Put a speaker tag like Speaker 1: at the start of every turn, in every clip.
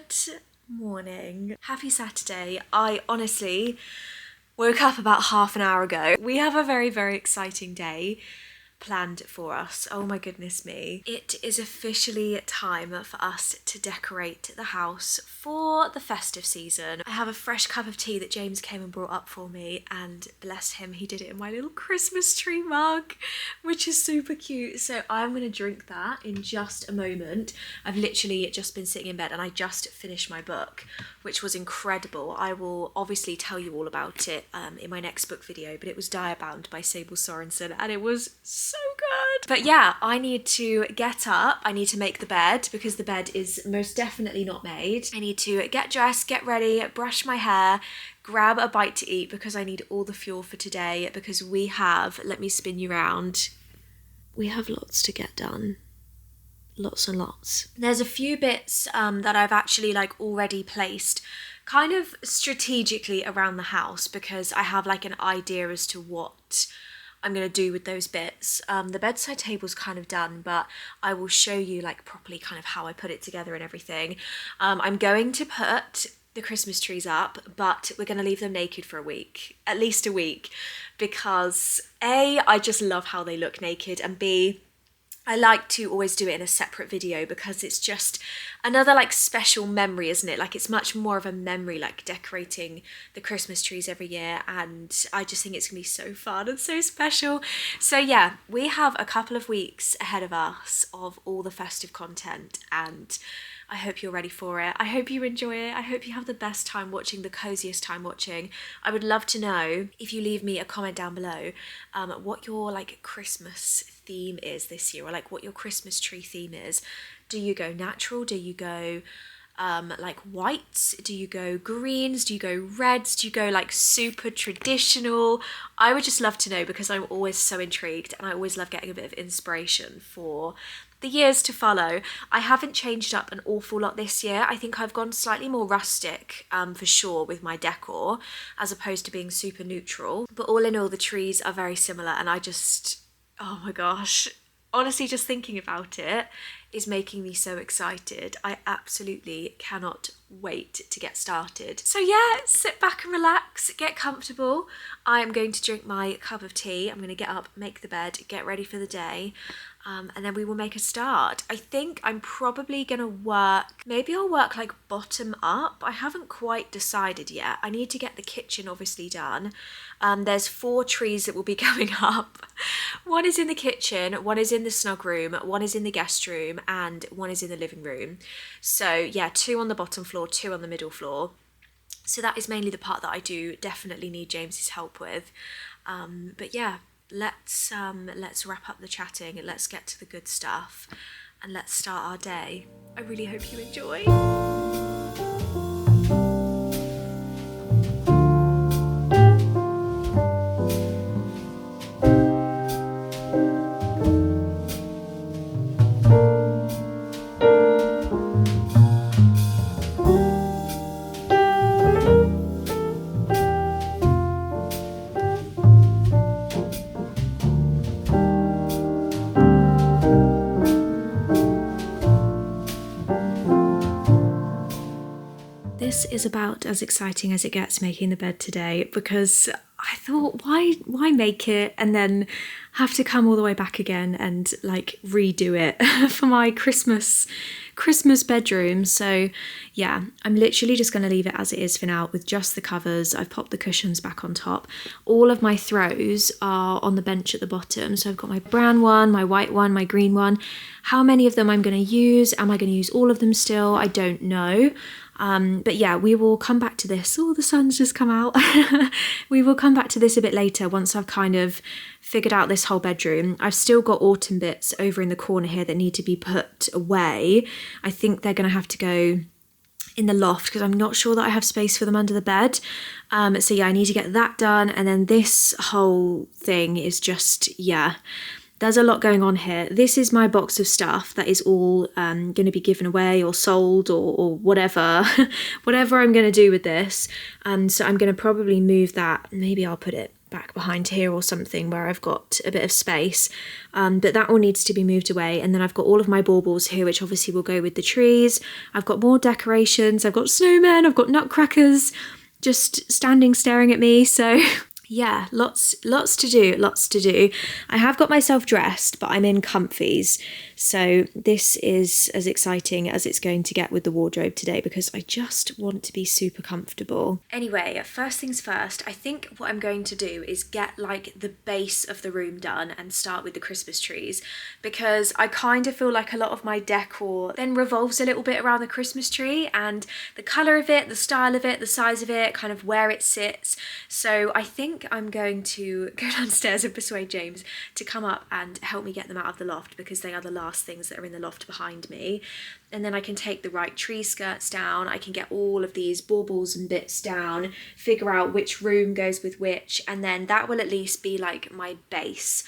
Speaker 1: Good morning. Happy Saturday. I honestly woke up about half an hour ago. We have a very, very exciting day planned for us. Oh my goodness me. It is officially time for us to decorate the house for the festive season. I have a fresh cup of tea that James came and brought up for me, and bless him, he did it in my little Christmas tree mug, which is super cute. So I'm gonna drink that in just a moment. I've literally just been sitting in bed and I just finished my book, which was incredible. I will obviously tell you all about it in my next book video, but it was Diabound by Sable Sorensen and it was so good. But yeah, I need to get up. I need to make the bed because the bed is most definitely not made. I need to get dressed, get ready, brush my hair, grab a bite to eat because I need all the fuel for today because we have, let me spin you around, we have lots to get done. Lots and lots. There's a few bits that I've actually already placed kind of strategically around the house because I have an idea as to what I'm going to do with those bits. The bedside table's kind of done, but I will show you properly kind of how I put it together and everything. I'm going to put the Christmas trees up, but we're going to leave them naked for a week, at least a week, because A, I just love how they look naked, and B, I like to always do it in a separate video because it's just another special memory, isn't it? It's much more of a memory, decorating the Christmas trees every year, and I just think it's gonna be so fun and so special. So yeah, we have a couple of weeks ahead of us of all the festive content, and I hope you're ready for it. I hope you enjoy it. I hope you have the best time watching, the coziest time watching. I would love to know, if you leave me a comment down below, what your Christmas theme is this year, or what your Christmas tree theme is. Do you go natural? Do you go whites? Do you go greens? Do you go reds? Do you go super traditional? I would just love to know because I'm always so intrigued and I always love getting a bit of inspiration for the years to follow. I haven't changed up an awful lot this year. I think I've gone slightly more rustic for sure with my decor as opposed to being super neutral, but all in all the trees are very similar, and I just, oh my gosh, honestly just thinking about it is making me so excited. I absolutely cannot wait to get started. So yeah, sit back and relax, get comfortable. I am going to drink my cup of tea. I'm going to get up, make the bed, get ready for the day. And then we will make a start. I think I'm probably gonna work, maybe I'll work bottom up. I haven't quite decided yet. I need to get the kitchen obviously done. There's 4 trees that will be going up. One is in the kitchen, one is in the snug room, one is in the guest room, and one is in the living room. So yeah, 2 on the bottom floor, 2 on the middle floor. So that is mainly the part that I do definitely need James's help with. But yeah, let's wrap up the chatting, let's get to the good stuff, and let's start our day. I really hope you enjoy. This is about as exciting as it gets making the bed today, because I thought, why make it and then have to come all the way back again and redo it for my Christmas bedroom. So yeah, I'm literally just going to leave it as it is for now with just the covers. I've popped the cushions back on top. All of my throws are on the bench at the bottom. So I've got my brown one, my white one, my green one. How many of them I'm going to use? Am I going to use all of them still? I don't know. But yeah, we will come back to this. Oh, the sun's just come out. We will come back to this a bit later once I've kind of figured out this whole bedroom. I've still got autumn bits over in the corner here that need to be put away. I think they're going to have to go in the loft because I'm not sure that I have space for them under the bed. So yeah, I need to get that done. And then this whole thing is just, yeah, there's a lot going on here. This is my box of stuff that is all going to be given away or sold or whatever, whatever I'm going to do with this. So I'm going to probably move that. Maybe I'll put it back behind here or something where I've got a bit of space, but that all needs to be moved away. And then I've got all of my baubles here, which obviously will go with the trees. I've got more decorations, I've got snowmen, I've got nutcrackers just standing staring at me, so yeah, lots to do. I have got myself dressed, but I'm in comfies. So this is as exciting as it's going to get with the wardrobe today because I just want to be super comfortable. Anyway, first things first, I think what I'm going to do is get like the base of the room done and start with the Christmas trees, because I kind of feel like a lot of my decor then revolves a little bit around the Christmas tree and the colour of it, the style of it, the size of it, kind of where it sits. So I think I'm going to go downstairs and persuade James to come up and help me get them out of the loft, because they are the last things that are in the loft behind me. And then I can take the right tree skirts down, I can get all of these baubles and bits down, figure out which room goes with which, and then that will at least be like my base.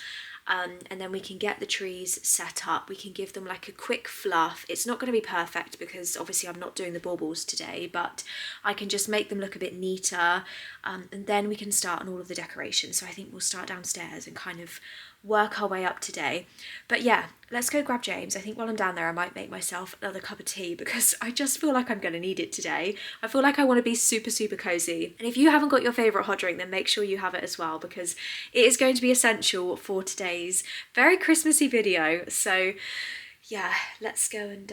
Speaker 1: And then we can get the trees set up, we can give them like a quick fluff. It's not going to be perfect because obviously I'm not doing the baubles today, but I can just make them look a bit neater, and then we can start on all of the decorations. So I think we'll start downstairs and kind of work our way up today. But yeah, let's go grab James. I think while I'm down there I might make myself another cup of tea because I just feel like I'm going to need it today. I feel like I want to be super cozy. And if you haven't got your favourite hot drink, then make sure you have it as well, because it is going to be essential for today's very Christmassy video. So yeah, let's go and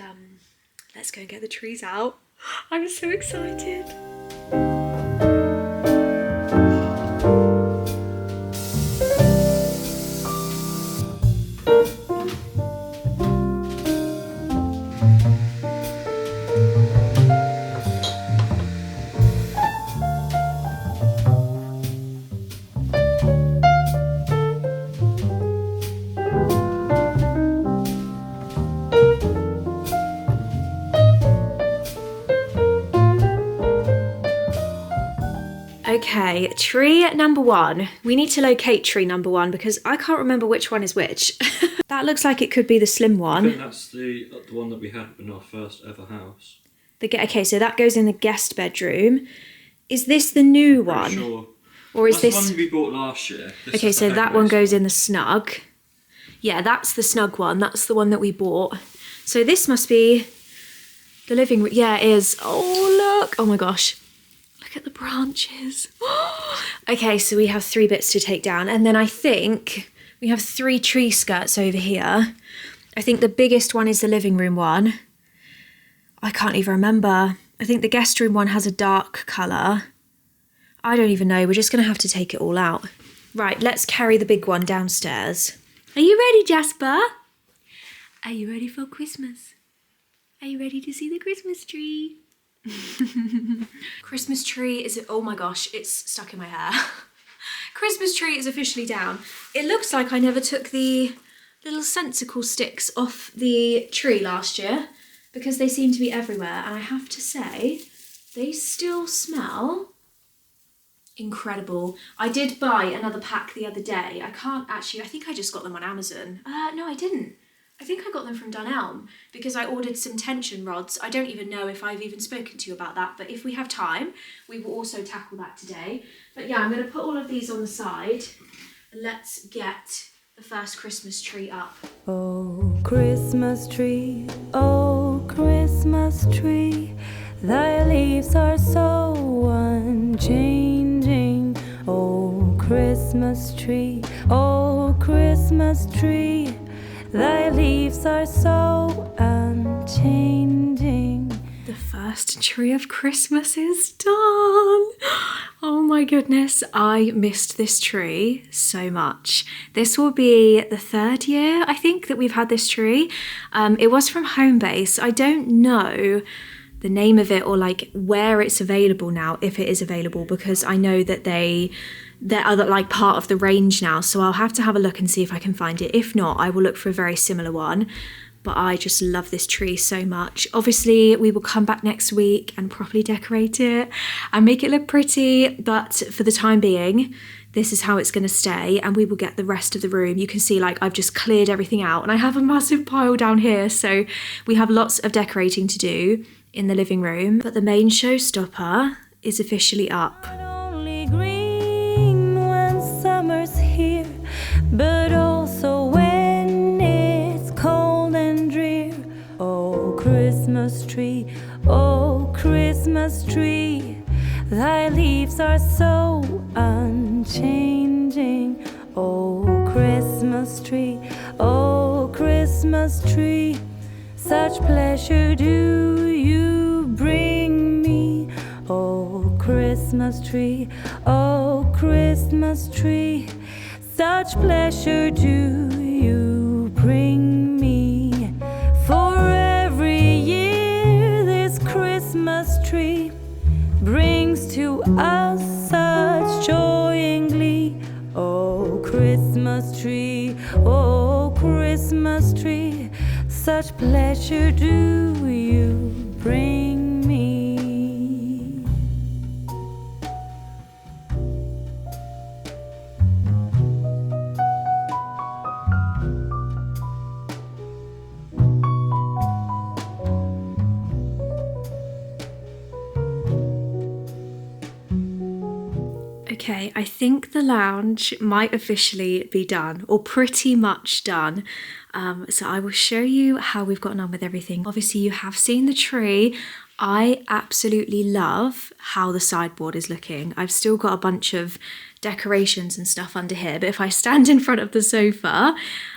Speaker 1: get the trees out. I'm so excited. Okay, tree number one. We need to locate tree number one because I can't remember which one is which. That looks like it could be the slim one.
Speaker 2: I think that's the one that we had in our first ever house.
Speaker 1: Okay, so that goes in the guest bedroom. Is this the new one?
Speaker 2: Sure.
Speaker 1: Or is
Speaker 2: that's
Speaker 1: this
Speaker 2: the one we bought last year?
Speaker 1: Okay, so that one goes in the snug. Yeah, that's the snug one. That's the one that we bought. So this must be the living room. Yeah, it is. Oh, look. Oh my gosh. Look at the branches. Okay, so we have 3 bits to take down. And then I think we have 3 tree skirts over here. I think the biggest one is the living room one. I can't even remember. I think the guest room one has a dark colour. I don't even know. We're just going to have to take it all out. Right, let's carry the big one downstairs. Are you ready, Jasper? Are you ready for Christmas? Are you ready to see the Christmas tree? Christmas tree is, oh my gosh, it's stuck in my hair. Christmas tree is officially down. It looks like I never took the little sensicle sticks off the tree last year because they seem to be everywhere, and I have to say they still smell incredible. I did buy another pack the other day. I think I just got them on Amazon. No, I didn't. I think I got them from Dunelm because I ordered some tension rods. I don't even know if I've even spoken to you about that, but if we have time, we will also tackle that today. But yeah, I'm going to put all of these on the side. Let's get the first Christmas tree up.
Speaker 3: Oh, Christmas tree, thy leaves are so unchanging. Oh, Christmas tree, thy leaves are so unchanging.
Speaker 1: The first tree of Christmas is done. Oh my goodness, I missed this tree so much. This will be the 3rd year, I think, that we've had this tree. It was from Homebase. I don't know the name of it or like where it's available now, if it is available, because I know that they're like part of the range now, so I'll have to have a look and see if I can find it. If not, I will look for a very similar one. But I just love this tree so much. Obviously, we will come back next week and properly decorate it and make it look pretty, but for the time being, this is how it's going to stay, and we will get the rest of the room. You can see like I've just cleared everything out and I have a massive pile down here, so we have lots of decorating to do in the living room. But the main showstopper is officially up.
Speaker 3: Only green when Christmas tree. Such pleasure do you bring me. Oh, Christmas tree, oh, Christmas tree. Such pleasure do you bring me. For every year this Christmas tree brings to us such joy and glee. Oh, Christmas tree, oh, Christmas tree. Such pleasure do you bring me.
Speaker 1: Okay, I think the lounge might officially be done, or pretty much done. So I will show you how we've gotten on with everything. Obviously, you have seen the tree. I absolutely love how the sideboard is looking. I've still got a bunch of decorations and stuff under here, but if I stand in front of the sofa,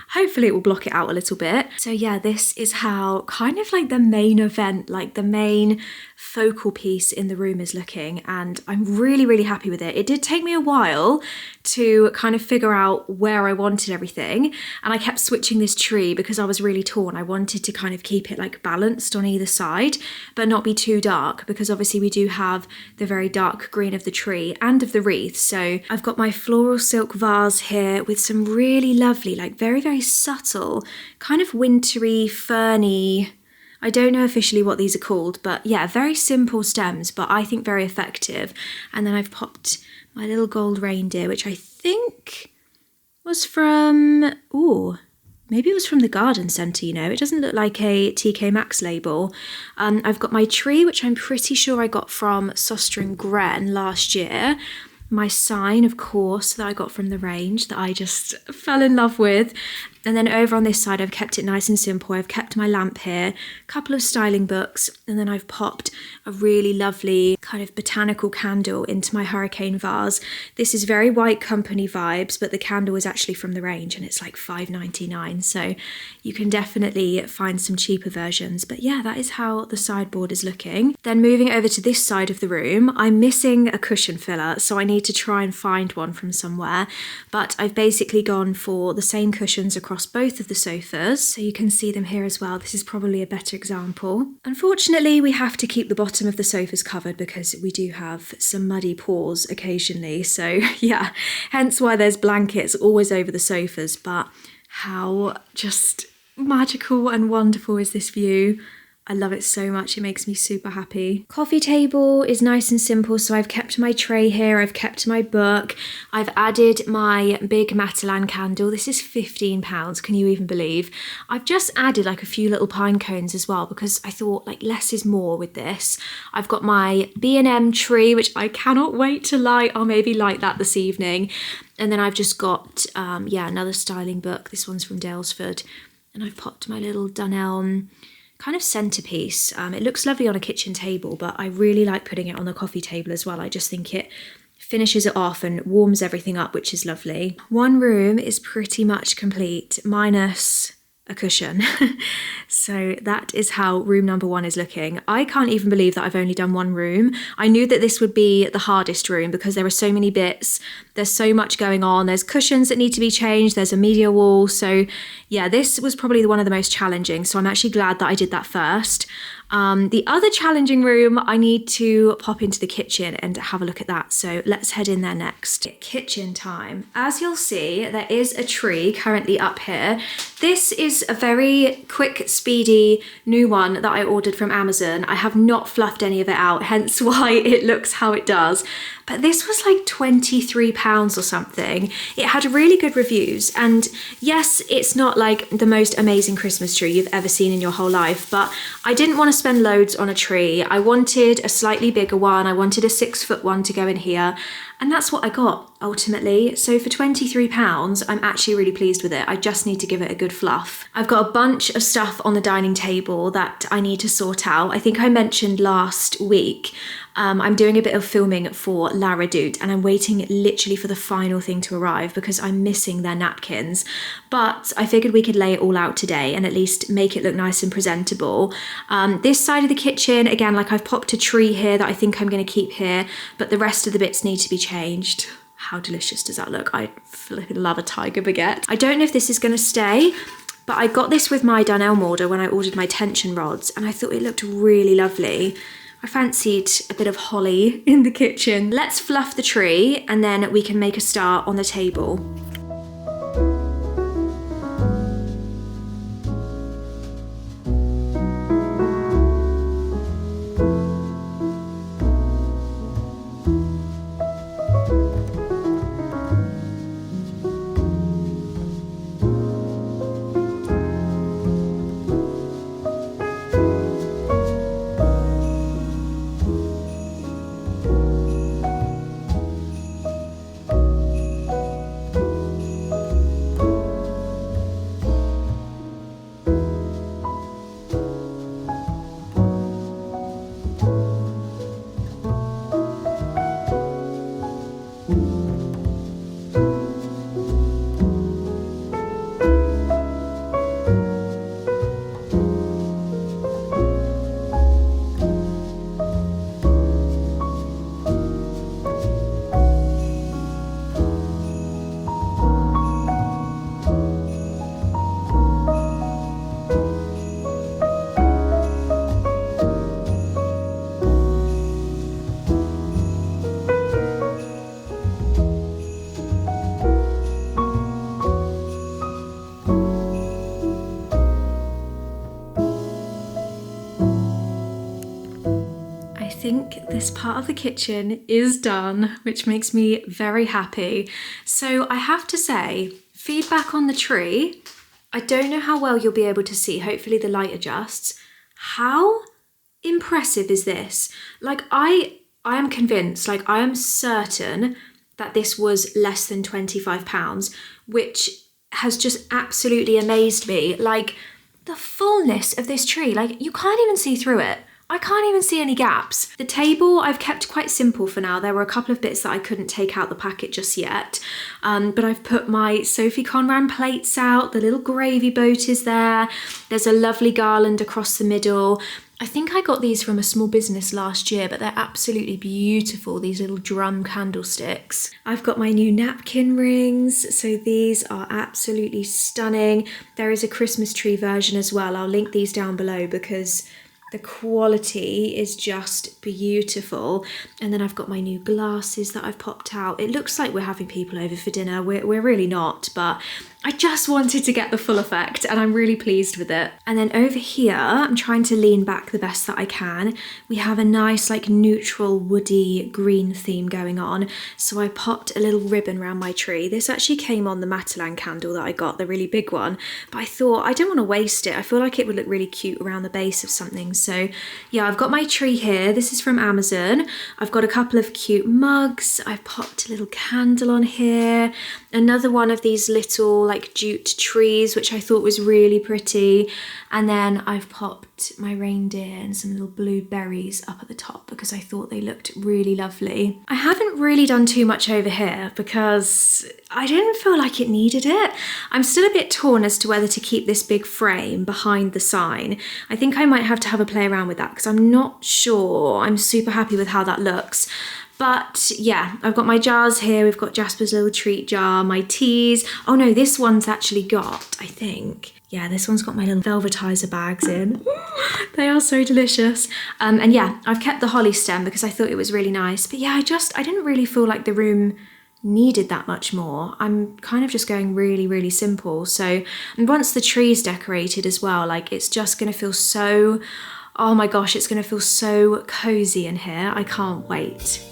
Speaker 1: hopefully it will block it out a little bit. So yeah, this is how kind of like the main event, like the main focal piece in the room is looking, and I'm really, really happy with it. It did take me a while to kind of figure out where I wanted everything, and I kept switching this tree because I was really torn. I wanted to kind of keep it like balanced on either side, but not be too dark, because obviously we do have the very dark green of the tree and of the wreath. So I've got my floral silk vase here with some really lovely, like very, very subtle, kind of wintry, ferny, I don't know officially what these are called, but yeah, very simple stems, but I think very effective. And then I've popped my little gold reindeer, which I think was from, maybe it was from the garden centre, you know. It doesn't look like a TK Maxx label. I've got my tree, which I'm pretty sure I got from Soster and Gren last year. My sign, of course, that I got from the range that I just fell in love with. And then over on this side, I've kept it nice and simple. I've kept my lamp here, a couple of styling books, and then I've popped a really lovely kind of botanical candle into my hurricane vase. This is very White Company vibes, but the candle is actually from the range and it's like $5.99. So you can definitely find some cheaper versions. But yeah, that is how the sideboard is looking. Then moving over to this side of the room, I'm missing a cushion filler, so I need to try and find one from somewhere. But I've basically gone for the same cushions across both of the sofas, so you can see them here as well. This is probably a better example. Unfortunately, we have to keep the bottom of the sofas covered because we do have some muddy paws occasionally, so yeah, hence why there's blankets always over the sofas. But how just magical and wonderful is this view? I love it so much. It makes me super happy. Coffee table is nice and simple. So I've kept my tray here. I've kept my book. I've added my big Matalan candle. This is £15. Can you even believe? I've just added like a few little pine cones as well because I thought like less is more with this. I've got my B&M tree, which I cannot wait to light. I'll maybe light that this evening. And then I've just got, another styling book. This one's from Dalesford. And I've popped my little Dunelm kind of centerpiece. It looks lovely on a kitchen table, but I really like putting it on the coffee table as well. I just think it finishes it off and warms everything up, which is lovely. One room is pretty much complete, minus a cushion. So that is how room number one is looking. I can't even believe that I've only done one room. I knew that this would be the hardest room because there are so many bits. There's so much going on. There's cushions that need to be changed. There's a media wall. So yeah, this was probably one of the most challenging. So I'm actually glad that I did that first. The other challenging room, I need to pop into the kitchen and have a look at that. So let's head in there next. Kitchen time. As you'll see, there is a tree currently up here. This is a very quick, speedy new one that I ordered from Amazon. I have not fluffed any of it out, hence why it looks how it does. But this was like £23 or something. It had really good reviews. And yes, it's not like the most amazing Christmas tree you've ever seen in your whole life, but I didn't want to spend loads on a tree. I wanted a slightly bigger one. I wanted a 6-foot one to go in here. And that's what I got ultimately. So for £23, I'm actually really pleased with it. I just need to give it a good fluff. I've got a bunch of stuff on the dining table that I need to sort out. I think I mentioned last week, I'm doing a bit of filming for La Redoute and I'm waiting literally for the final thing to arrive because I'm missing their napkins. But I figured we could lay it all out today and at least make it look nice and presentable. This side of the kitchen, again, like I've popped a tree here that I think I'm going to keep here, but the rest of the bits need to be changed. How delicious does that look? I flipping love a tiger baguette. I don't know if this is going to stay, but I got this with my Dunelm order when I ordered my tension rods and I thought it looked really lovely. I fancied a bit of holly in the kitchen. Let's fluff the tree and then we can make a start on the table. I think this part of the kitchen is done, which makes me very happy. So I have to say, feedback on the tree, I don't know how well you'll be able to see, hopefully the light adjusts. How impressive is this? Like I am convinced, like I am certain that this was less than £25, which has just absolutely amazed me. Like the fullness of this tree, like you can't even see through it. I can't even see any gaps. The table I've kept quite simple for now. There were a couple of bits that I couldn't take out the packet just yet. But I've put my Sophie Conran plates out. The little gravy boat is there. There's a lovely garland across the middle. I think I got these from a small business last year, but they're absolutely beautiful, these little drum candlesticks. I've got my new napkin rings, so these are absolutely stunning. There is a Christmas tree version as well. I'll link these down below because the quality is just beautiful. And then I've got my new glasses that I've popped out. It looks like we're having people over for dinner. We're really not, but I just wanted to get the full effect and I'm really pleased with it. And then over here, I'm trying to lean back the best that I can. We have a nice like neutral woody green theme going on. So I popped a little ribbon around my tree. This actually came on the Matalan candle that I got, the really big one. But I thought I don't want to waste it. I feel like it would look really cute around the base of something. So yeah, I've got my tree here. This is from Amazon. I've got a couple of cute mugs. I've popped a little candle on here. Another one of these little like jute trees, which I thought was really pretty. And then I've popped my reindeer and some little blue berries up at the top because I thought they looked really lovely. I haven't really done too much over here because I didn't feel like it needed it. I'm still a bit torn as to whether to keep this big frame behind the sign. I think I might have to have a play around with that because I'm not sure I'm super happy with how that looks. But yeah, I've got my jars here. We've got Jasper's little treat jar, my teas. Oh no, this one's actually got, I think. Yeah, this one's got my little velvetizer bags in. They are so delicious. And yeah, I've kept the holly stem because I thought it was really nice. But yeah, I didn't really feel like the room needed that much more. I'm kind of just going really, really simple. So, and once the tree's decorated as well, like it's just gonna feel so, oh my gosh, it's gonna feel so cozy in here. I can't wait.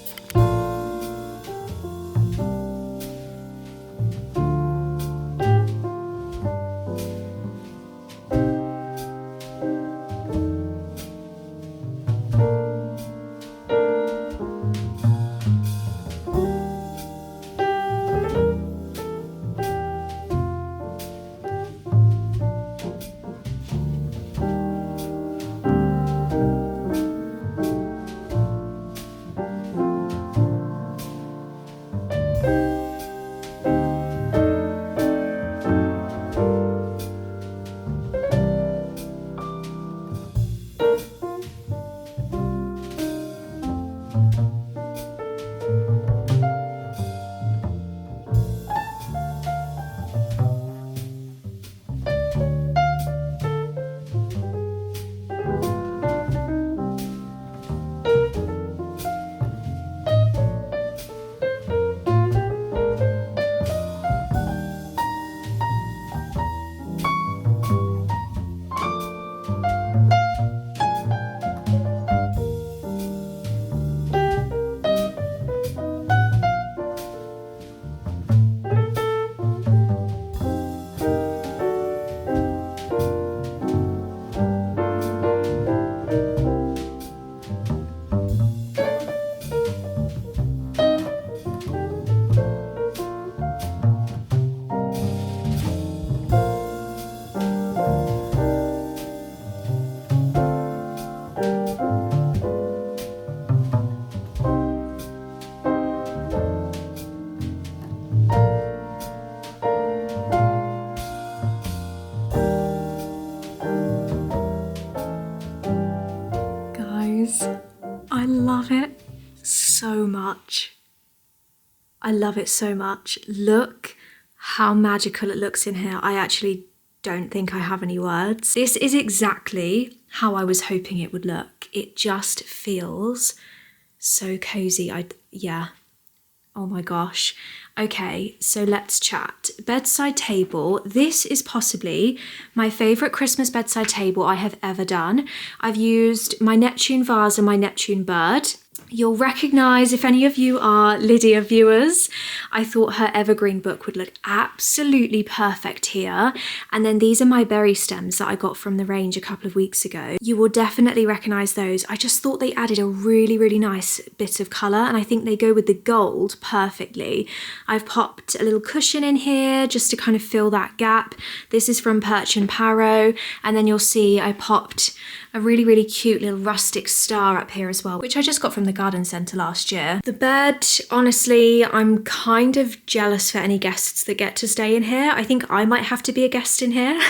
Speaker 1: much. I love it so much. Look how magical it looks in here. I actually don't think I have any words. This is exactly how I was hoping it would look. It just feels so cozy. Yeah. Oh my gosh. Okay, so let's chat. Bedside table. This is possibly my favourite Christmas bedside table I have ever done. I've used my Neptune vase and my Neptune bird. You'll recognise, if any of you are Lydia viewers, I thought her evergreen book would look absolutely perfect here. And then these are my berry stems that I got from the range a couple of weeks ago. You will definitely recognise those. I just thought they added a really, really nice bit of colour, and I think they go with the gold perfectly. I've popped a little cushion in here just to kind of fill that gap. This is from Perch and Parrow, and then you'll see I popped a really, really cute little rustic star up here as well, which I just got from the garden centre last year. The bed, honestly, I'm kind of jealous for any guests that get to stay in here. I think I might have to be a guest in here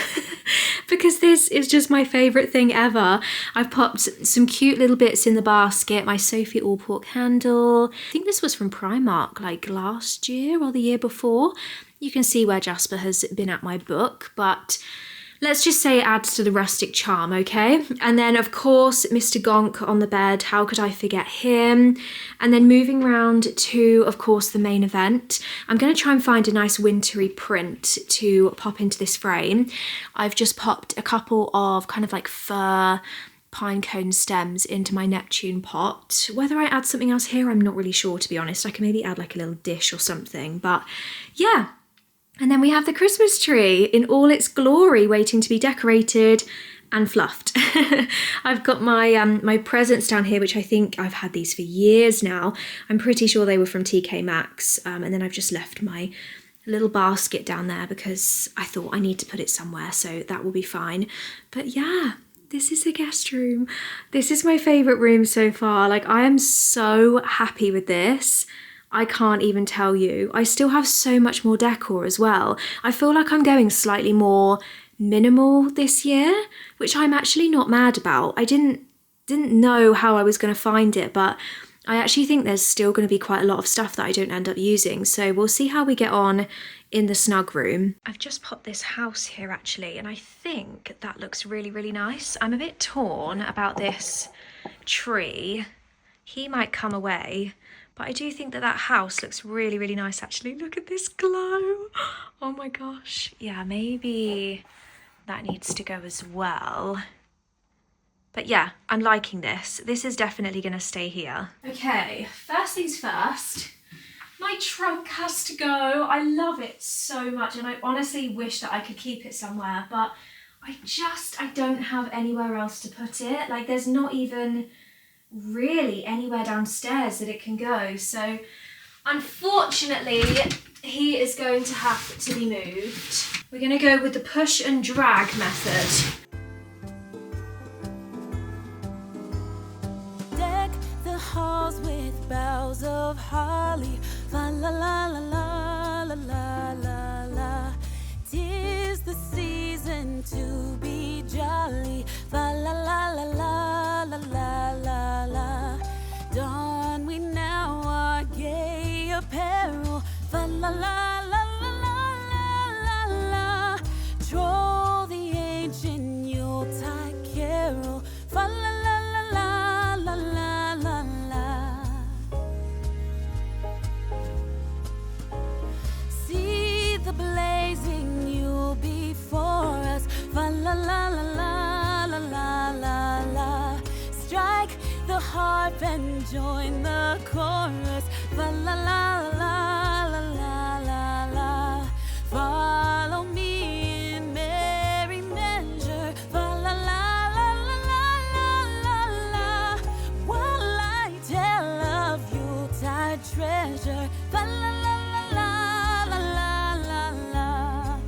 Speaker 1: because this is just my favourite thing ever. I've popped some cute little bits in the basket, my Sophie Allport candle. I think this was from Primark like last year or the year before. You can see where Jasper has been at my book, but let's just say it adds to the rustic charm, okay? And then, of course, Mr. Gonk on the bed. How could I forget him? And then moving round to, of course, the main event. I'm going to try and find a nice wintry print to pop into this frame. I've just popped a couple of kind of like fir pine cone stems into my Neptune pot. Whether I add something else here, I'm not really sure, to be honest. I can maybe add like a little dish or something, but yeah. And then we have the Christmas tree in all its glory, waiting to be decorated and fluffed. I've got my my presents down here, which I think I've had these for years now. I'm pretty sure they were from TK Maxx. And then I've just left my little basket down there because I thought I need to put it somewhere, so that will be fine. But yeah, this is the guest room. This is my favourite room so far. Like, I am so happy with this. I can't even tell you. I still have so much more decor as well. I feel like I'm going slightly more minimal this year, which I'm actually not mad about. I didn't know how I was going to find it, but I actually think there's still going to be quite a lot of stuff that I don't end up using. So we'll see how we get on in the snug room. I've just popped this house here actually, and I think that looks really, really nice. I'm a bit torn about this tree. He might come away. But I do think that that house looks really, really nice, actually. Look at this glow. Oh my gosh. Yeah, maybe that needs to go as well. But yeah, I'm liking this. This is definitely going to stay here. Okay, first things first. My trunk has to go. I love it so much, and I honestly wish that I could keep it somewhere, but I don't have anywhere else to put it. Like, there's not even really anywhere downstairs that it can go, so unfortunately he is going to have to be moved. We're going to go with the push and drag method.
Speaker 3: Deck the halls with boughs of holly, la la la la la la la la la. 'Tis the season to be jolly, la la la la la la la la la. Don we now our gay apparel, la la la la la la la la. Troll the ancient Yuletide carol, la la la la la la la la. See the blazing Yule before us, la la la la la la la la la. Strike the harp and join the chorus, la la la la la la la la. Follow me in merry measure, la la la la la la la la. While I tell of Yuletide treasure, la la la la la la la la.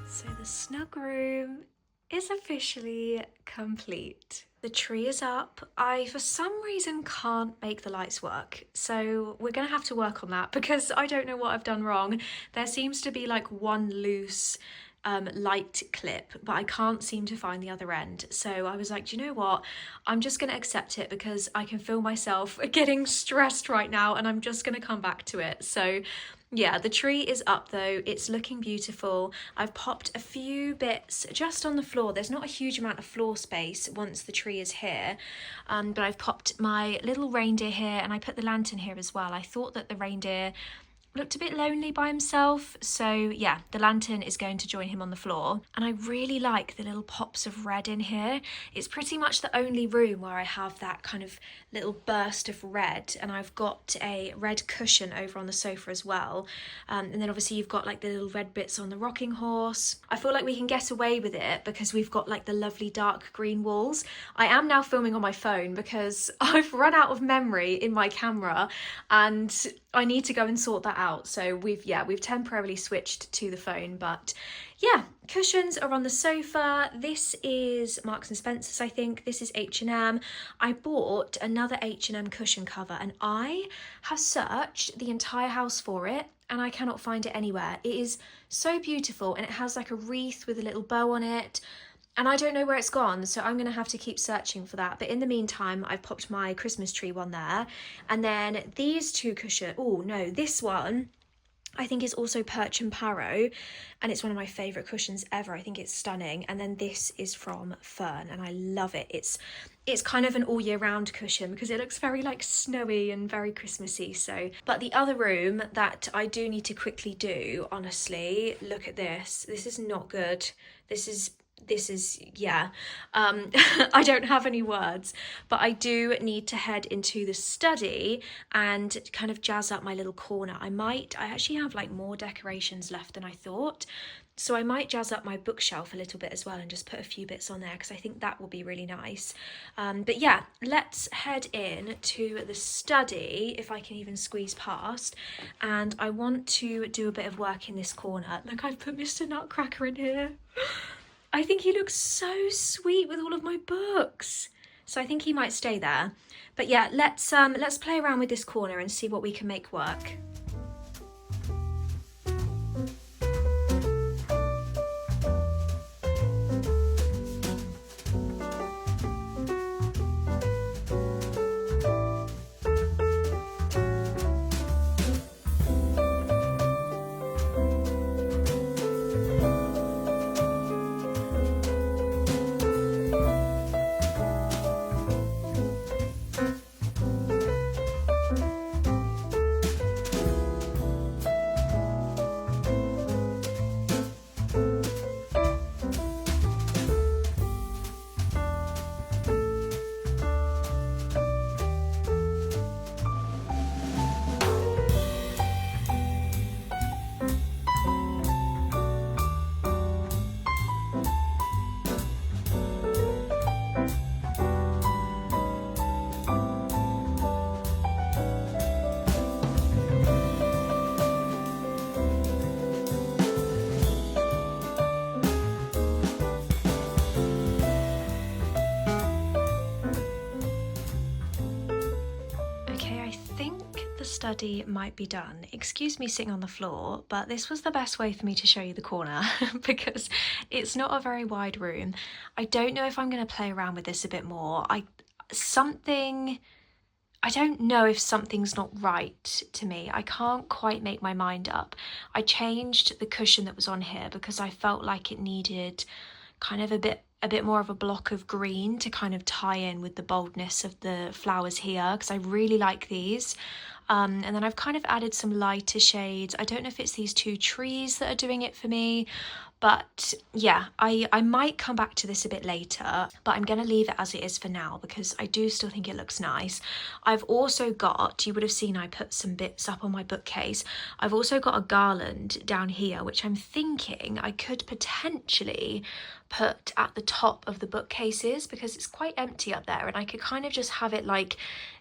Speaker 1: So the snug room is officially complete. The tree is up. I, for some reason, can't make the lights work. So we're gonna have to work on that because I don't know what I've done wrong. There seems to be like one loose light clip, but I can't seem to find the other end. So I was like, do you know what? I'm just going to accept it because I can feel myself getting stressed right now, and I'm just going to come back to it. So yeah, the tree is up though. It's looking beautiful. I've popped a few bits just on the floor. There's not a huge amount of floor space once the tree is here, but I've popped my little reindeer here, and I put the lantern here as well. I thought that the reindeer looked a bit lonely by himself, so yeah, the lantern is going to join him on the floor. And I really like the little pops of red in here. It's pretty much the only room where I have that kind of little burst of red, and I've got a red cushion over on the sofa as well, and then obviously you've got like the little red bits on the rocking horse. I feel like we can get away with it because we've got like the lovely dark green walls. I am now filming on my phone because I've run out of memory in my camera, and I need to go and sort that out. So we've temporarily switched to the phone, but yeah, cushions are on the sofa. This is Marks and Spencer's, I think. This is H&M. I bought another H&M cushion cover, and I have searched the entire house for it, and I cannot find it anywhere. It is so beautiful, and it has like a wreath with a little bow on it. And I don't know where it's gone, so I'm going to have to keep searching for that. But in the meantime, I've popped my Christmas tree one there. And then these two cushions, oh no, this one I think is also Perch and Parrow, and it's one of my favourite cushions ever. I think it's stunning. And then this is from Fern, and I love it. It's kind of an all year round cushion because it looks very like snowy and very Christmassy. So, but the other room that I do need to quickly do, honestly, look at this. This is not good. This is yeah, I don't have any words, but I do need to head into the study and kind of jazz up my little corner. I actually have like more decorations left than I thought, so I might jazz up my bookshelf a little bit as well and just put a few bits on there because I think that will be really nice. But yeah, let's head in to the study if I can even squeeze past, and I want to do a bit of work in this corner. Look, I've put Mr. Nutcracker in here. I think he looks so sweet with all of my books. So I think he might stay there. But yeah, let's play around with this corner and see what we can make work. Study might be done. Excuse me sitting on the floor, but this was the best way for me to show you the corner because it's not a very wide room. I don't know if I'm going to play around with this a bit more. I don't know if something's not right to me. I can't quite make my mind up. I changed the cushion that was on here because I felt like it needed kind of a bit more of a block of green to kind of tie in with the boldness of the flowers here, because I really like these. And then I've kind of added some lighter shades. I don't know if it's these two trees that are doing it for me, but yeah, I might come back to this a bit later, but I'm going to leave it as it is for now because I do still think it looks nice. I've also got, you would have seen I put some bits up on my bookcase. I've also got a garland down here, which I'm thinking I could potentially put at the top of the bookcases because it's quite empty up there, and I could kind of just have it like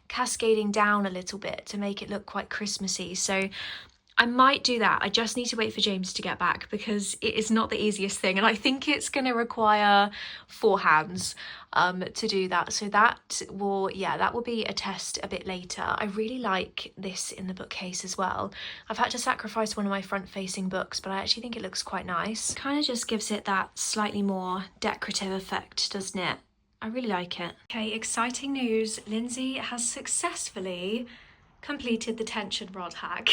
Speaker 1: cascading down a little bit to make it look quite Christmassy. So I might do that. I just need to wait for James to get back because it is not the easiest thing, and I think it's going to require 4 hands to do that. So that will be a test a bit later. I really like this in the bookcase as well. I've had to sacrifice one of my front-facing books, but I actually think it looks quite nice. Kind of just gives it that slightly more decorative effect, doesn't it? I really like it. Okay, exciting news. Lynsey has successfully completed the tension rod hack.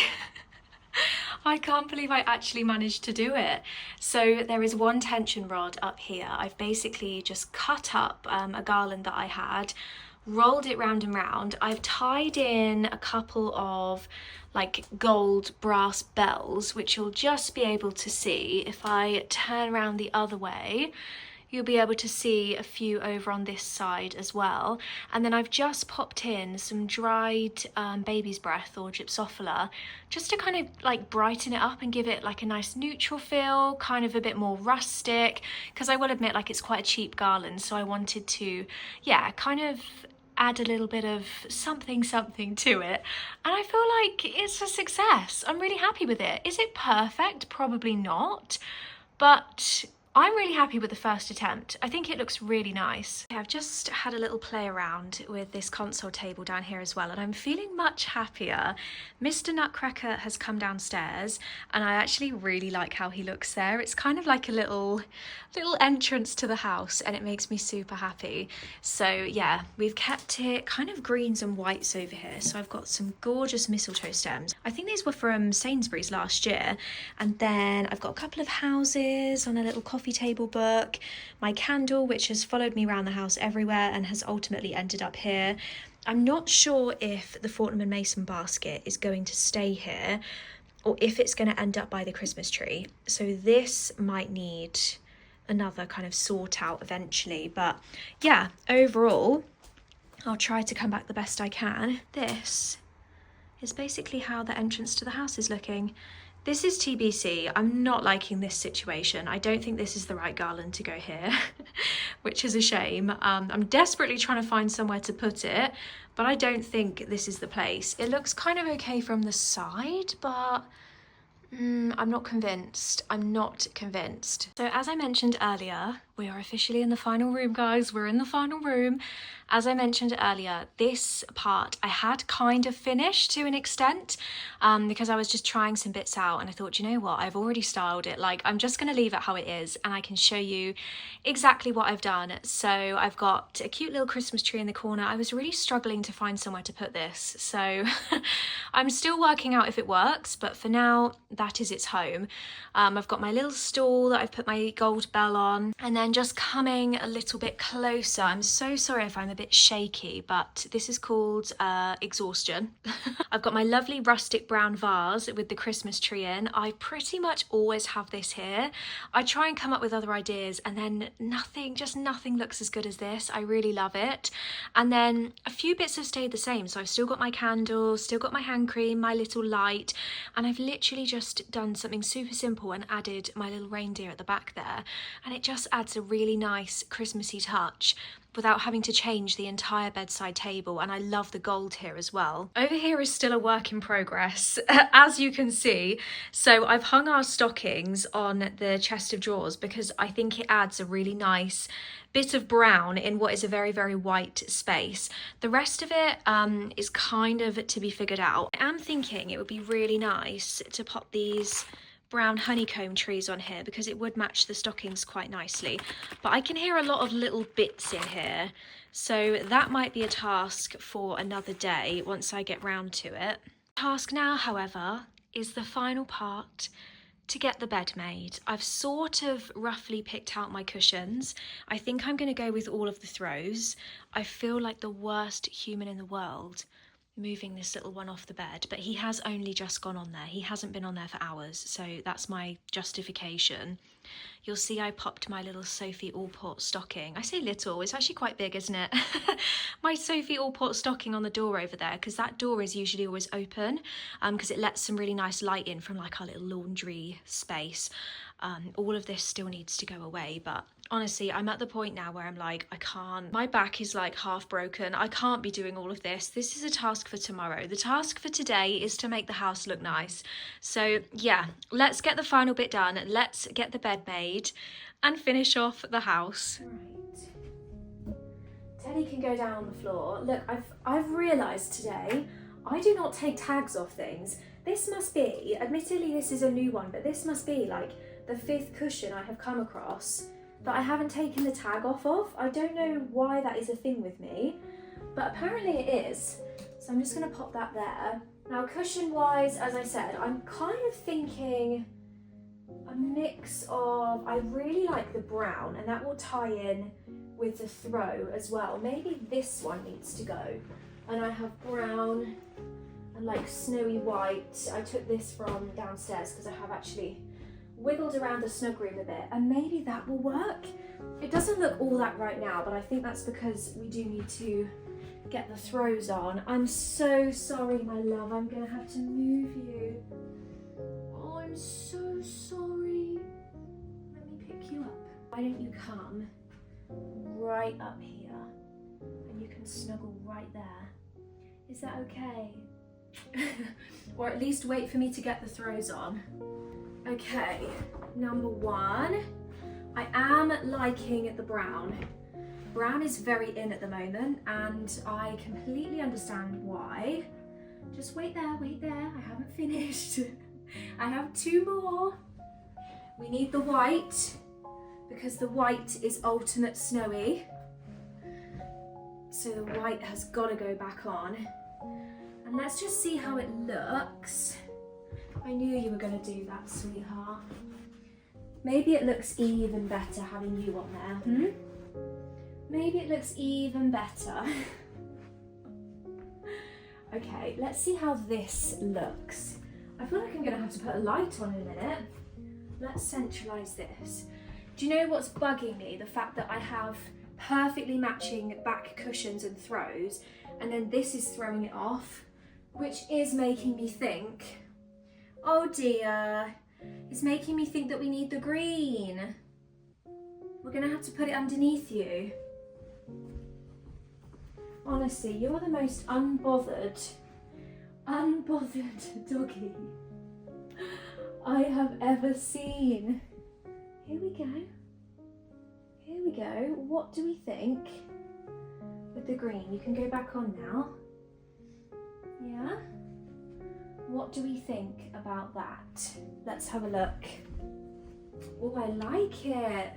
Speaker 1: I can't believe I actually managed to do it. So there is one tension rod up here. I've basically just cut up a garland that I had, rolled it round and round. I've tied in a couple of like gold brass bells, which you'll just be able to see if I turn around the other way. You'll be able to see a few over on this side as well. And then I've just popped in some dried baby's breath or gypsophila, just to kind of like brighten it up and give it like a nice neutral feel, kind of a bit more rustic, because I will admit, like, it's quite a cheap garland, so I wanted to, yeah, kind of add a little bit of something to it, and I feel like it's a success. I'm really happy with it. Is it perfect? Probably not, but I'm really happy with the first attempt. I think it looks really nice. I've just had a little play around with this console table down here as well, and I'm feeling much happier. Mr. Nutcracker has come downstairs, and I actually really like how he looks there. It's kind of like a little entrance to the house, and it makes me super happy. So yeah, we've kept it kind of greens and whites over here. So I've got some gorgeous mistletoe stems. I think these were from Sainsbury's last year. And then I've got a couple of houses on a little coffee table book, my candle, which has followed me around the house everywhere and has ultimately ended up here. I'm not sure if the Fortnum & Mason basket is going to stay here or if it's going to end up by the Christmas tree. So this might need another kind of sort out eventually, but yeah, overall I'll try to come back the best I can. This is basically how the entrance to the house is looking. This is TBC. I'm not liking this situation. I don't think this is the right garland to go here, which is a shame. I'm desperately trying to find somewhere to put it, but I don't think this is the place. It looks kind of okay from the side, but I'm not convinced. So as I mentioned earlier, we are officially in the final room, guys. We're in the final room. As I mentioned earlier, this part I had kind of finished to an extent because I was just trying some bits out, and I thought, you know what, I've already styled it. Like, I'm just going to leave it how it is, and I can show you exactly what I've done. So I've got a cute little Christmas tree in the corner. I was really struggling to find somewhere to put this, so I'm still working out if it works, but for now, that is its home. I've got my little stool that I've put my gold bell on, and then just coming a little bit closer, I'm so sorry if I'm a bit shaky, but this is called exhaustion. I've got my lovely rustic brown vase with the Christmas tree in. I pretty much always have this here. I try and come up with other ideas, and then nothing looks as good as this. I really love it. And then a few bits have stayed the same, so I've still got my candles, still got my hand cream, my little light, and I've literally just done something super simple and added my little reindeer at the back there, and it just adds a really nice Christmassy touch without having to change the entire bedside table. And I love the gold here as well. Over here is still a work in progress, as you can see. So I've hung our stockings on the chest of drawers because I think it adds a really nice bit of brown in what is a very, very white space. The rest of it is kind of to be figured out. I am thinking it would be really nice to pop these brown honeycomb trees on here because it would match the stockings quite nicely, but I can hear a lot of little bits in here, so that might be a task for another day once I get round to it. Task now, however, is the final part to get the bed made. I've sort of roughly picked out my cushions. I think I'm going to go with all of the throws. I feel like the worst human in the world moving this little one off the bed, but he has only just gone on there. He hasn't been on there for hours, so that's my justification. You'll see I popped my little Sophie Allport stocking. I say little, it's actually quite big, isn't it? My Sophie Allport stocking on the door over there, because that door is usually always open, because it lets some really nice light in from like our little laundry space. All of this still needs to go away, but Honestly, I'm at the point now where I'm like, I can't. My back is like half broken. I can't be doing all of this. This is a task for tomorrow. The task for today is to make the house look nice. So yeah, let's get the final bit done. Let's get the bed made and finish off the house. Right. Teddy can go down on the floor. Look, I've realised today, I do not take tags off things. This must be, admittedly this is a new one, but this must be like the 5th cushion I have come across that I haven't taken the tag off of. I don't know why that is a thing with me, but apparently it is. So I'm just gonna pop that there. Now cushion wise, as I said, I'm kind of thinking a mix of, I really like the brown, and that will tie in with the throw as well. Maybe this one needs to go. And I have brown and like snowy white. I took this from downstairs because I have actually wiggled around the snug room a bit, and maybe that will work. It doesn't look all that right now, but I think that's because we do need to get the throws on. I'm so sorry, my love. I'm gonna have to move you. Oh, I'm so sorry. Let me pick you up. Why don't you come right up here and you can snuggle right there. Is that okay? Or at least wait for me to get the throws on. Okay, number 1, I am liking the brown. Brown is very in at the moment, and I completely understand why. Just wait there, I haven't finished. I have 2 more. We need the white, because the white is ultimate snowy. So the white has got to go back on. And let's just see how it looks. I knew you were going to do that, sweetheart. Maybe it looks even better having you on there, Maybe it looks even better. Okay, let's see how this looks. I feel like I'm going to have to put a light on in a minute. Let's centralise this. Do you know what's bugging me? The fact that I have perfectly matching back cushions and throws, and then this is throwing it off, which is making me think, oh dear, it's making me think that we need the green. We're gonna have to put it underneath you. Honestly, you're the most unbothered doggy I have ever seen. Here we go. Here we go. What do we think with the green? You can go back on now. Yeah? What do we think about that? Let's have a look. Oh, I like it.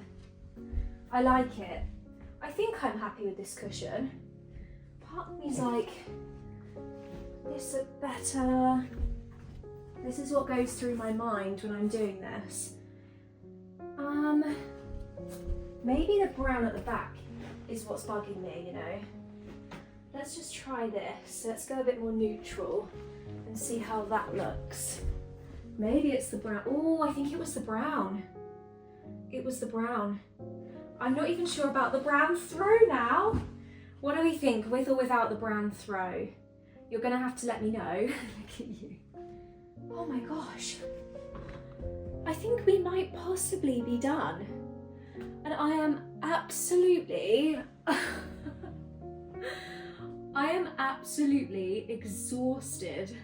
Speaker 1: I like it. I think I'm happy with this cushion. Part of me's like, this look better. This is what goes through my mind when I'm doing this. Maybe the brown at the back is what's bugging me, you know. Let's just try this. Let's go a bit more neutral and see how that looks. Maybe it's the brown. Oh, I think it was the brown. It was the brown. I'm not even sure about the brown throw now. What do we think, with or without the brown throw? You're gonna have to let me know. Look at you. Oh my gosh. I think we might possibly be done. And I am absolutely, I am absolutely exhausted.